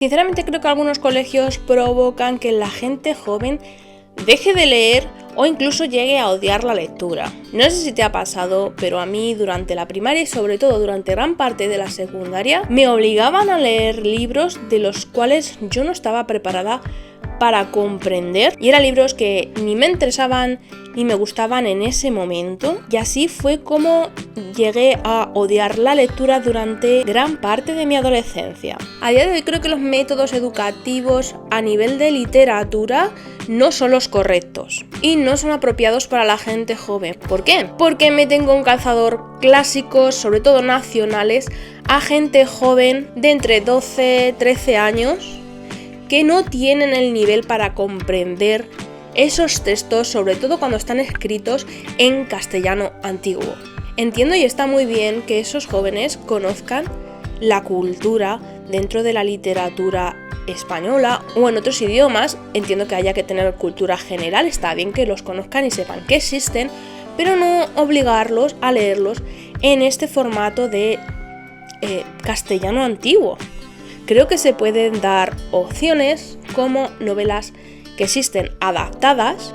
Sinceramente creo que algunos colegios provocan que la gente joven deje de leer o incluso llegue a odiar la lectura. No sé si te ha pasado, pero a mí durante la primaria y sobre todo durante gran parte de la secundaria me obligaban a leer libros de los cuales yo no estaba preparada para comprender, y eran libros que ni me interesaban ni me gustaban en ese momento, y así fue como llegué a odiar la lectura durante gran parte de mi adolescencia. A día de hoy creo que los métodos educativos a nivel de literatura no son los correctos y no son apropiados para la gente joven. ¿Por qué? Porque meten con calzador clásicos, sobre todo nacionales, a gente joven de entre 12 y 13 años que no tienen el nivel para comprender esos textos, sobre todo cuando están escritos en castellano antiguo. Entiendo y está muy bien que esos jóvenes conozcan la cultura dentro de la literatura española o en otros idiomas. Entiendo que haya que tener cultura general, está bien que los conozcan y sepan que existen, pero no obligarlos a leerlos en este formato de castellano antiguo. Creo que se pueden dar opciones como novelas que existen adaptadas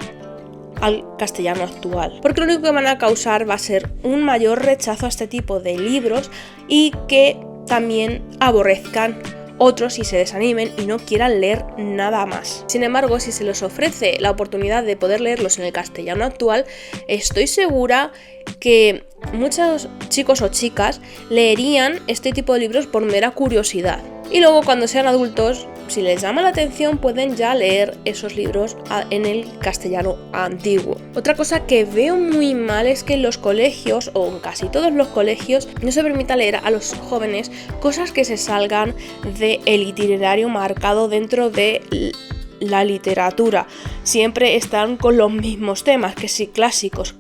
al castellano actual, porque lo único que van a causar va a ser un mayor rechazo a este tipo de libros y que también aborrezcan otros y se desanimen y no quieran leer nada más. Sin embargo, si se les ofrece la oportunidad de poder leerlos en el castellano actual, estoy segura que muchos chicos o chicas leerían este tipo de libros por mera curiosidad. Y luego cuando sean adultos, si les llama la atención, pueden ya leer esos libros en el castellano antiguo. Otra cosa que veo muy mal es que en los colegios, o en casi todos los colegios, no se permita leer a los jóvenes cosas que se salgan del itinerario marcado dentro de la literatura. Siempre están con los mismos temas, que sí, clásicos.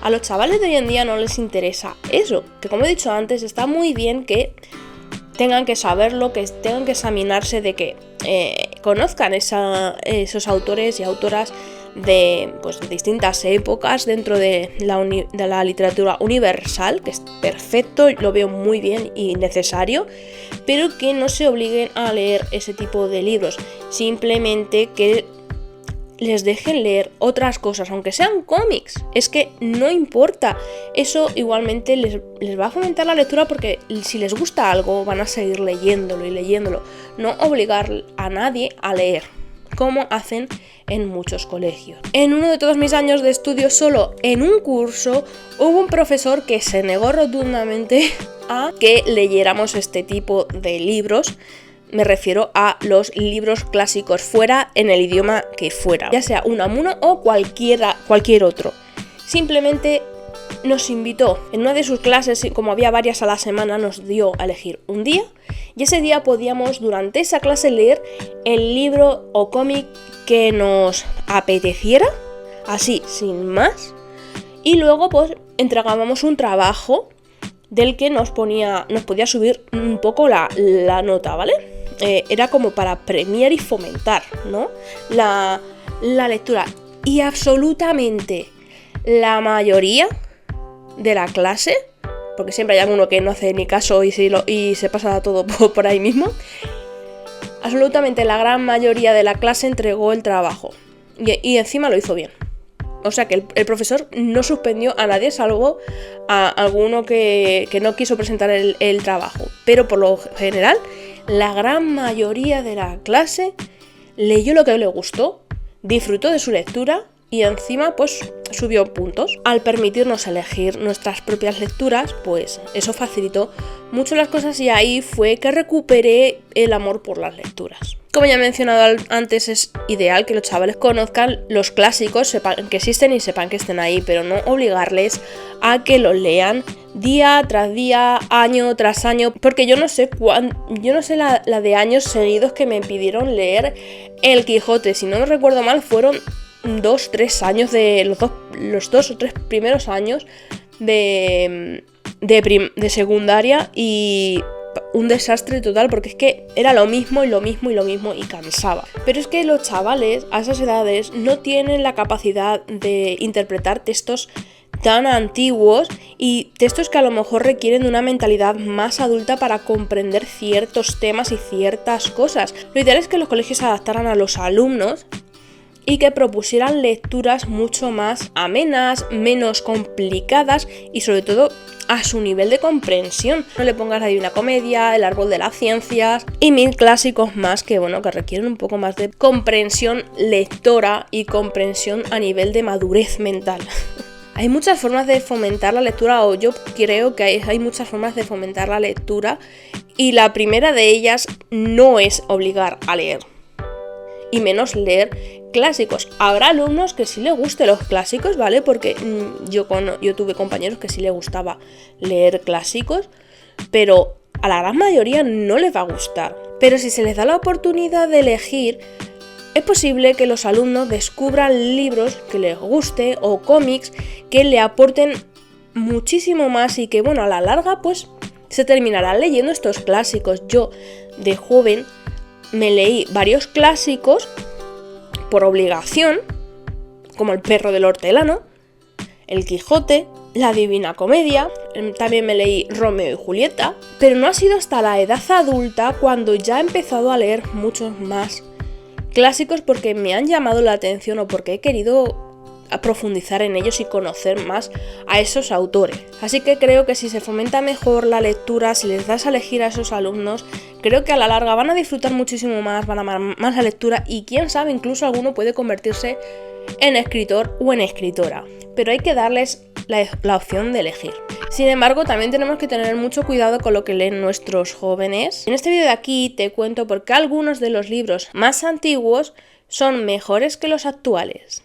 A los chavales de hoy en día no les interesa eso, que como he dicho antes, está muy bien que tengan que saberlo, que tengan que examinarse, de que conozcan esos autores y autoras de distintas épocas dentro de la literatura universal, que es perfecto, lo veo muy bien y necesario, pero que no se obliguen a leer ese tipo de libros, simplemente que les dejen leer otras cosas, aunque sean cómics. Es que no importa, eso igualmente les va a fomentar la lectura, porque si les gusta algo van a seguir leyéndolo. No obligar a nadie a leer, como hacen en muchos colegios. En uno de todos mis años de estudio, solo en un curso, hubo un profesor que se negó rotundamente a que leyéramos este tipo de libros. Me refiero a los libros clásicos, fuera en el idioma que fuera, ya sea Unamuno o cualquier otro. Simplemente nos invitó en una de sus clases, como había varias a la semana, nos dio a elegir un día, y ese día podíamos durante esa clase leer el libro o cómic que nos apeteciera, así sin más, y luego pues entregábamos un trabajo del que nos podía subir un poco la nota, ¿vale? Era como para premiar y fomentar, ¿no?, la lectura. Y absolutamente la mayoría de la clase, porque siempre hay alguno que no hace ni caso y se pasa todo por ahí mismo, absolutamente la gran mayoría de la clase entregó el trabajo y encima lo hizo bien. O sea que el profesor no suspendió a nadie, salvo a alguno que no quiso presentar el trabajo. Pero por lo general, la gran mayoría de la clase leyó lo que le gustó, disfrutó de su lectura y encima pues subió puntos. Al permitirnos elegir nuestras propias lecturas, pues eso facilitó mucho las cosas, y ahí fue que recuperé el amor por las lecturas. Como ya he mencionado antes, es ideal que los chavales conozcan los clásicos, sepan que existen y sepan que estén ahí, pero no obligarles a que los lean día tras día, año tras año, porque yo no sé la de años seguidos que me pidieron leer El Quijote. Si no me recuerdo mal, fueron 2-3 años de los 2 o 3 primeros años de secundaria, y un desastre total, porque es que era lo mismo y cansaba. Pero es que los chavales a esas edades no tienen la capacidad de interpretar textos tan antiguos y textos que a lo mejor requieren de una mentalidad más adulta para comprender ciertos temas y ciertas cosas. Lo ideal es que los colegios se adaptaran a los alumnos y que propusieran lecturas mucho más amenas, menos complicadas y sobre todo a su nivel de comprensión. No le pongas la Divina Comedia, El Árbol de las Ciencias y 1000 clásicos más que requieren un poco más de comprensión lectora y comprensión a nivel de madurez mental. Hay muchas formas de fomentar la lectura, o yo creo que hay muchas formas de fomentar la lectura, y la primera de ellas no es obligar a leer, y menos leer clásicos. Habrá alumnos que sí les gusten los clásicos, ¿vale? Porque yo tuve compañeros que sí les gustaba leer clásicos, pero a la gran mayoría no les va a gustar. Pero si se les da la oportunidad de elegir, es posible que los alumnos descubran libros que les guste o cómics que le aporten muchísimo más y que, a la larga, pues se terminarán leyendo estos clásicos. Yo, de joven, me leí varios clásicos por obligación, como El perro del hortelano, El Quijote, La Divina Comedia, también me leí Romeo y Julieta, pero no ha sido hasta la edad adulta cuando ya he empezado a leer muchos más clásicos porque me han llamado la atención o porque he querido profundizar en ellos y conocer más a esos autores. Así que creo que si se fomenta mejor la lectura, si les das a elegir a esos alumnos, creo que a la larga van a disfrutar muchísimo más, van a amar más la lectura y quién sabe, incluso alguno puede convertirse en escritor o en escritora. Pero hay que darles la opción de elegir. Sin embargo, también tenemos que tener mucho cuidado con lo que leen nuestros jóvenes. En este vídeo de aquí te cuento por qué algunos de los libros más antiguos son mejores que los actuales.